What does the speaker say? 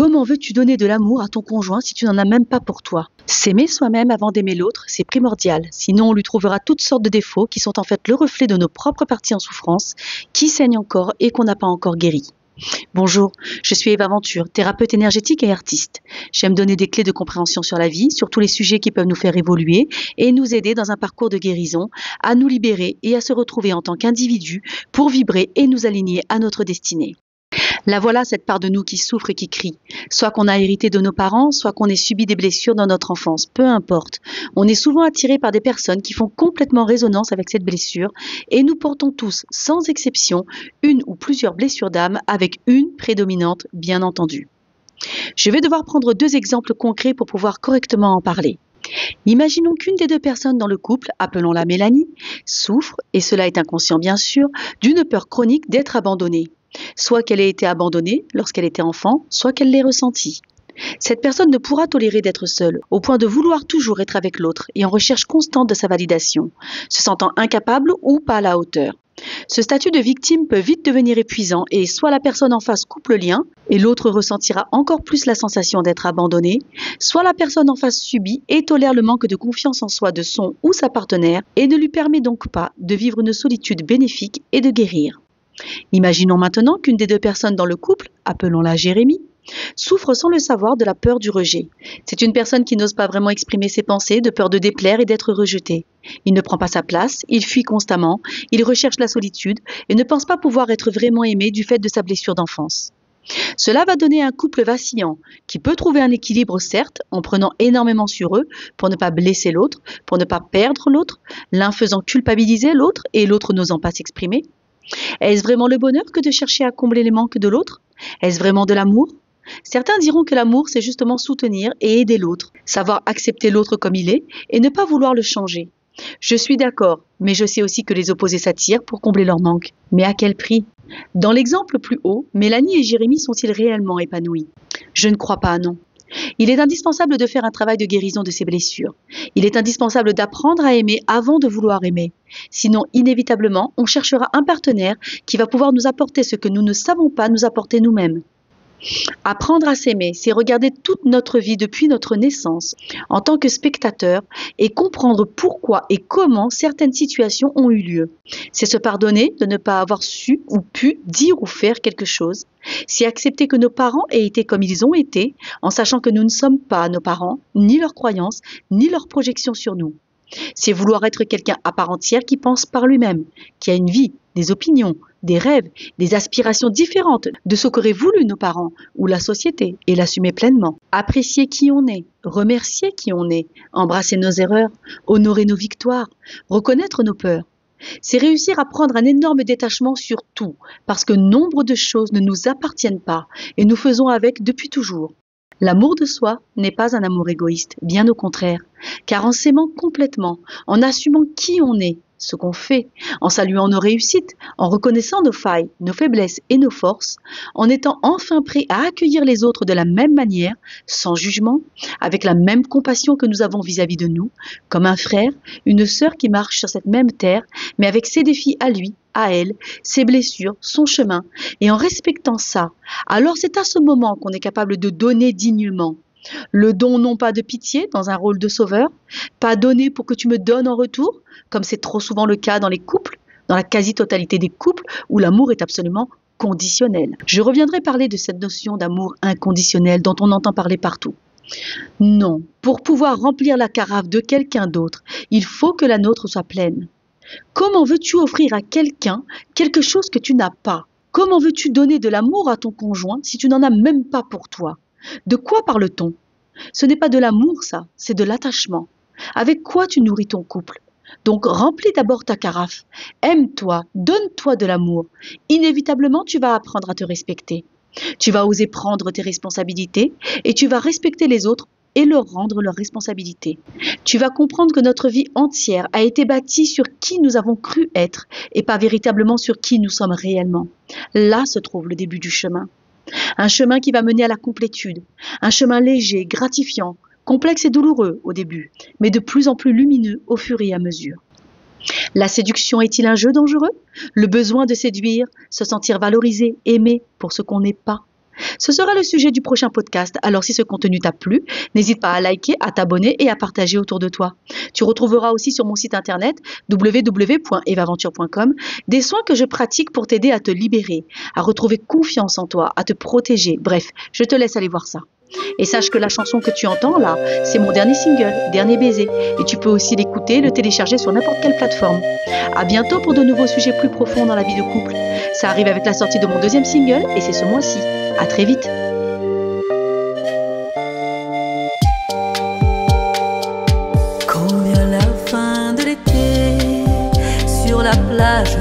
Comment veux-tu donner de l'amour à ton conjoint si tu n'en as même pas pour toi? S'aimer soi-même avant d'aimer l'autre, c'est primordial. Sinon, on lui trouvera toutes sortes de défauts qui sont en fait le reflet de nos propres parties en souffrance, qui saignent encore et qu'on n'a pas encore guéri. Bonjour, je suis Eva Venture, thérapeute énergétique et artiste. J'aime donner des clés de compréhension sur la vie, sur tous les sujets qui peuvent nous faire évoluer et nous aider dans un parcours de guérison, à nous libérer et à se retrouver en tant qu'individus pour vibrer et nous aligner à notre destinée. La voilà, cette part de nous qui souffre et qui crie. Soit qu'on a hérité de nos parents, soit qu'on ait subi des blessures dans notre enfance, peu importe. On est souvent attiré par des personnes qui font complètement résonance avec cette blessure et nous portons tous, sans exception, une ou plusieurs blessures d'âme avec une prédominante, bien entendu. Je vais devoir prendre 2 exemples concrets pour pouvoir correctement en parler. Imaginons qu'une des 2 personnes dans le couple, appelons-la Mélanie, souffre, et cela est inconscient bien sûr, d'une peur chronique d'être abandonnée. Soit qu'elle ait été abandonnée lorsqu'elle était enfant, soit qu'elle l'ait ressenti. Cette personne ne pourra tolérer d'être seule, au point de vouloir toujours être avec l'autre et en recherche constante de sa validation, se sentant incapable ou pas à la hauteur. Ce statut de victime peut vite devenir épuisant et soit la personne en face coupe le lien et l'autre ressentira encore plus la sensation d'être abandonné, soit la personne en face subit et tolère le manque de confiance en soi de son ou sa partenaire et ne lui permet donc pas de vivre une solitude bénéfique et de guérir. Imaginons maintenant qu'une des 2 personnes dans le couple, appelons-la Jérémie, souffre sans le savoir de la peur du rejet. C'est une personne qui n'ose pas vraiment exprimer ses pensées de peur de déplaire et d'être rejeté. Il ne prend pas sa place, il fuit constamment, il recherche la solitude et ne pense pas pouvoir être vraiment aimé du fait de sa blessure d'enfance. Cela va donner un couple vacillant qui peut trouver un équilibre certes en prenant énormément sur eux pour ne pas blesser l'autre, pour ne pas perdre l'autre, l'un faisant culpabiliser l'autre et l'autre n'osant pas s'exprimer. Est-ce vraiment le bonheur que de chercher à combler les manques de l'autre? Est-ce vraiment de l'amour? Certains diront que l'amour, c'est justement soutenir et aider l'autre, savoir accepter l'autre comme il est et ne pas vouloir le changer. Je suis d'accord, mais je sais aussi que les opposés s'attirent pour combler leurs manques. Mais à quel prix? Dans l'exemple plus haut, Mélanie et Jérémie sont-ils réellement épanouis? Je ne crois pas, non. Il est indispensable de faire un travail de guérison de ces blessures. Il est indispensable d'apprendre à aimer avant de vouloir aimer. Sinon, inévitablement, on cherchera un partenaire qui va pouvoir nous apporter ce que nous ne savons pas nous apporter nous-mêmes. Apprendre à s'aimer, c'est regarder toute notre vie depuis notre naissance en tant que spectateur et comprendre pourquoi et comment certaines situations ont eu lieu. C'est se pardonner de ne pas avoir su ou pu dire ou faire quelque chose. C'est accepter que nos parents aient été comme ils ont été en sachant que nous ne sommes pas nos parents, ni leurs croyances, ni leurs projections sur nous. C'est vouloir être quelqu'un à part entière qui pense par lui-même, qui a une vie, des opinions, des rêves, des aspirations différentes de ce qu'auraient voulu nos parents ou la société et l'assumer pleinement. Apprécier qui on est, remercier qui on est, embrasser nos erreurs, honorer nos victoires, reconnaître nos peurs. C'est réussir à prendre un énorme détachement sur tout, parce que nombre de choses ne nous appartiennent pas et nous faisons avec depuis toujours. L'amour de soi n'est pas un amour égoïste, bien au contraire, car en s'aimant complètement, en assumant qui on est, ce qu'on fait, en saluant nos réussites, en reconnaissant nos failles, nos faiblesses et nos forces, en étant enfin prêt à accueillir les autres de la même manière, sans jugement, avec la même compassion que nous avons vis-à-vis de nous, comme un frère, une sœur qui marche sur cette même terre, mais avec ses défis à lui, à elle, ses blessures, son chemin, et en respectant ça, alors c'est à ce moment qu'on est capable de donner dignement. Le don non pas de pitié dans un rôle de sauveur, pas donner pour que tu me donnes en retour, comme c'est trop souvent le cas dans les couples, dans la quasi-totalité des couples où l'amour est absolument conditionnel. Je reviendrai parler de cette notion d'amour inconditionnel dont on entend parler partout. Non, pour pouvoir remplir la carafe de quelqu'un d'autre, il faut que la nôtre soit pleine. Comment veux-tu offrir à quelqu'un quelque chose que tu n'as pas? Comment veux-tu donner de l'amour à ton conjoint si tu n'en as même pas pour toi? De quoi parle-t-on? Ce n'est pas de l'amour, ça, c'est de l'attachement. Avec quoi tu nourris ton couple? Donc remplis d'abord ta carafe. Aime-toi, donne-toi de l'amour. Inévitablement, tu vas apprendre à te respecter. Tu vas oser prendre tes responsabilités et tu vas respecter les autres et leur rendre leurs responsabilités. Tu vas comprendre que notre vie entière a été bâtie sur qui nous avons cru être et pas véritablement sur qui nous sommes réellement. Là se trouve le début du chemin. Un chemin qui va mener à la complétude, un chemin léger, gratifiant, complexe et douloureux au début, mais de plus en plus lumineux au fur et à mesure. La séduction est-il un jeu dangereux? Le besoin de séduire, se sentir valorisé, aimé pour ce qu'on n'est pas. Ce sera le sujet du prochain podcast, alors si ce contenu t'a plu, n'hésite pas à liker, à t'abonner et à partager autour de toi. Tu retrouveras aussi sur mon site internet www.evaventure.com des soins que je pratique pour t'aider à te libérer, à retrouver confiance en toi, à te protéger. Bref, je te laisse aller voir ça. Et sache que la chanson que tu entends là, c'est mon dernier single, Dernier baiser. Et tu peux aussi l'écouter, le télécharger sur n'importe quelle plateforme. À bientôt pour de nouveaux sujets plus profonds dans la vie de couple. Ça arrive avec la sortie de mon deuxième single et c'est ce mois-ci. À très vite. Quand vient la fin de l'été, sur la plage